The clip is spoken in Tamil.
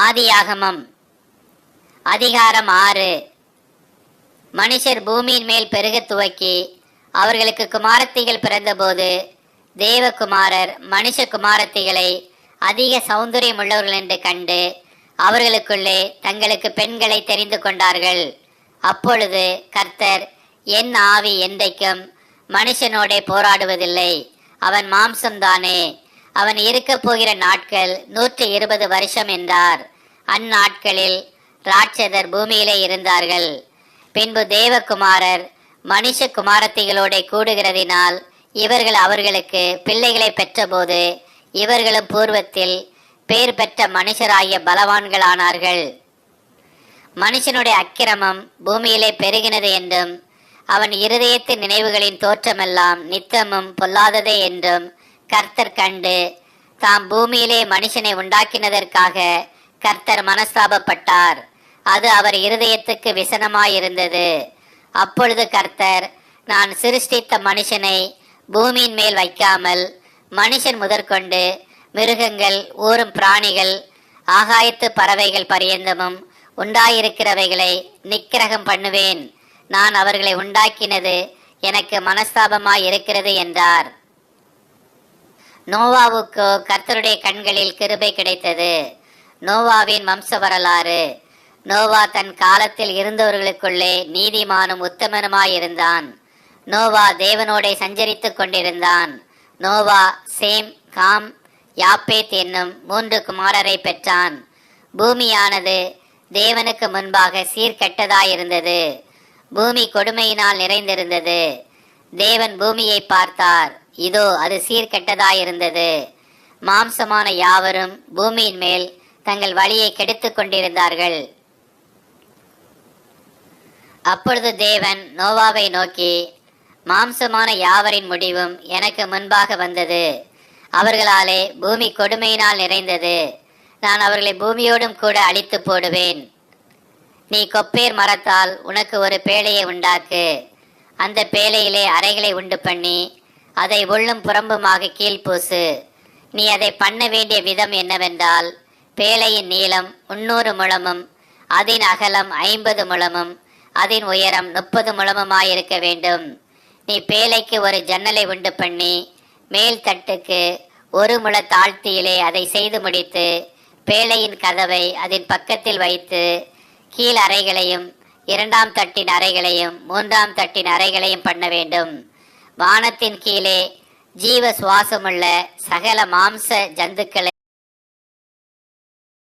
ஆதியாகமம் அதிகாரம் 6. மனுஷர் பூமியின் மேல் பெருகத் துவக்கி அவர்களுக்கு குமாரத்திகள் பிறந்தபோது தேவகுமாரர் மனுஷ குமாரத்திகளை அதிக சௌந்தரியம் உள்ளவர்கள் என்று கண்டு அவர்களுக்குள்ளே தங்களுக்கு பெண்களை தெரிந்து கொண்டார்கள். அப்பொழுது கர்த்தர், என் ஆவி என்றைக்கும் மனுஷனோடே போராடுவதில்லை, அவன் மாம்சம்தானே, அவன் இருக்கப் போகிற நாட்கள் 120 வருஷம் என்றார். அந்நாட்களில் ராட்சதர் பூமியிலே இருந்தார்கள். பின்பு தேவகுமாரர் மனுஷ குமாரத்திகளோட கூடுகிறதினால் இவர்கள் அவர்களுக்கு பிள்ளைகளை பெற்றபோது இவர்களும் பூர்வத்தில் பேர் பெற்ற மனுஷராகிய பலவான்களானார்கள். மனுஷனுடைய அக்கிரமம் பூமியிலே பெருகினது என்றும் அவன் இருதயத்தின் நினைவுகளின் தோற்றமெல்லாம் நித்தமும் பொல்லாததே என்றும் கர்த்தர் கண்டு தாம் பூமியிலே மனுஷனை உண்டாக்கினதற்காக கர்த்தர் மனஸ்தாபப்பட்டார். அது அவர் இருதயத்துக்கு விசனமாயிருந்தது. அப்பொழுது கர்த்தர், நான் சிருஷ்டித்த மனுஷனை பூமியின் மேல் வைக்காமல் மனுஷன் முதற்கொண்டு மிருகங்கள், ஊரும் பிராணிகள், ஆகாயத்து பறவைகள் பரியந்தமும் உண்டாயிருக்கிறவைகளை நிக்கிரகம் பண்ணுவேன். நான் அவர்களை உண்டாக்கினது எனக்கு மனஸ்தாபமாய் இருக்கிறது என்றார். நோவாவுக்கோ கர்த்தருடைய கண்களில் கிருபை கிடைத்தது. நோவாவின் வம்ச வரலாறு. நோவா தன் காலத்தில் இருந்தவர்களுக்குள்ளே நீதிமானும் உத்தமனுமாயிருந்தான். நோவா தேவனோடே சஞ்சரித்துக் கொண்டிருந்தான். நோவா சேம், காம், யாப்பேத் என்னும் 3 குமாரரை பெற்றான். பூமியானது தேவனுக்கு முன்பாக சீர்கெட்டதாயிருந்தது. பூமி கொடுமையினால் நிறைந்திருந்தது. தேவன் பூமியை பார்த்தார், இதோ அது சீர்கெட்டதாயிருந்தது. மாம்சமான யாவரும் பூமியின் மேல் தங்கள் வழியை கெடுத்துக் கொண்டிருந்தார்கள். அப்பொழுது தேவன் நோவாவை நோக்கி, மாம்சமான யாவரின் முடிவும் எனக்கு முன்பாக வந்தது. அவர்களாலே பூமி கொடுமையினால் நிறைந்தது. நான் அவர்களை பூமியோடும் கூட அழித்து போடுவேன். நீ கொப்பேர் மரத்தால் உனக்கு ஒரு பேழையை உண்டாக்கு. அந்த பேழையிலே அறைகளை உண்டு பண்ணி அதை உள்ளும் புறம்புமாக கீழ்பூசு. நீ அதை பண்ண வேண்டிய விதம் என்னவென்றால், பேழையின் நீளம் 300 முழமும் அதன் அகலம் 50 முழமும் அதன் உயரம் 30 முழமுமாயிருக்க வேண்டும். நீ பேழைக்கு ஒரு ஜன்னலை உண்டு பண்ணி மேல் தட்டுக்கு 1 முழ தாழ்த்தியிலே அதை செய்து முடித்து பேழையின் கதவை அதன் பக்கத்தில் வைத்து கீழ் அறைகளையும் 2ஆம் தட்டின் அறைகளையும் 3ஆம் தட்டின் அறைகளையும் பண்ண வேண்டும். வானத்தின் கீழே ஜீவ சுவாசமுள்ள சகல மாம்ச ஜந்துக்களை